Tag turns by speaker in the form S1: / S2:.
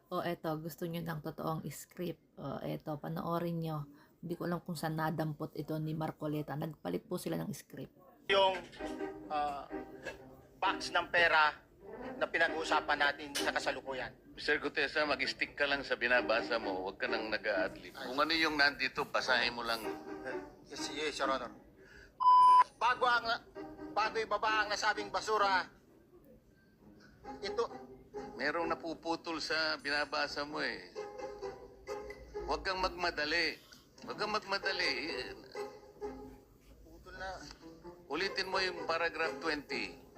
S1: O eto, gusto nyo ng totoong script. O eto, panoorin nyo. Hindi ko alam kung saan nadampot ito ni Marcoleta. Nagpalit po sila ng script.
S2: Yung ah, box ng pera na pinag-uusapan natin sa kasalukuyan.
S3: Mr. Gutesa, mag-stick ka lang sa binabasa mo. Huwag ka nang nag-a-adlib. Kung ano yung nandito, basahin mo lang.
S2: Yes, Your Honor. Bago ibaba ang nasabing basura, ito,
S3: Merong napuputol sa binabasa mo eh. Huwag kang magmadali. Huwag kang magmadali.
S2: putol na.
S3: Ulitin mo yung paragraph 20.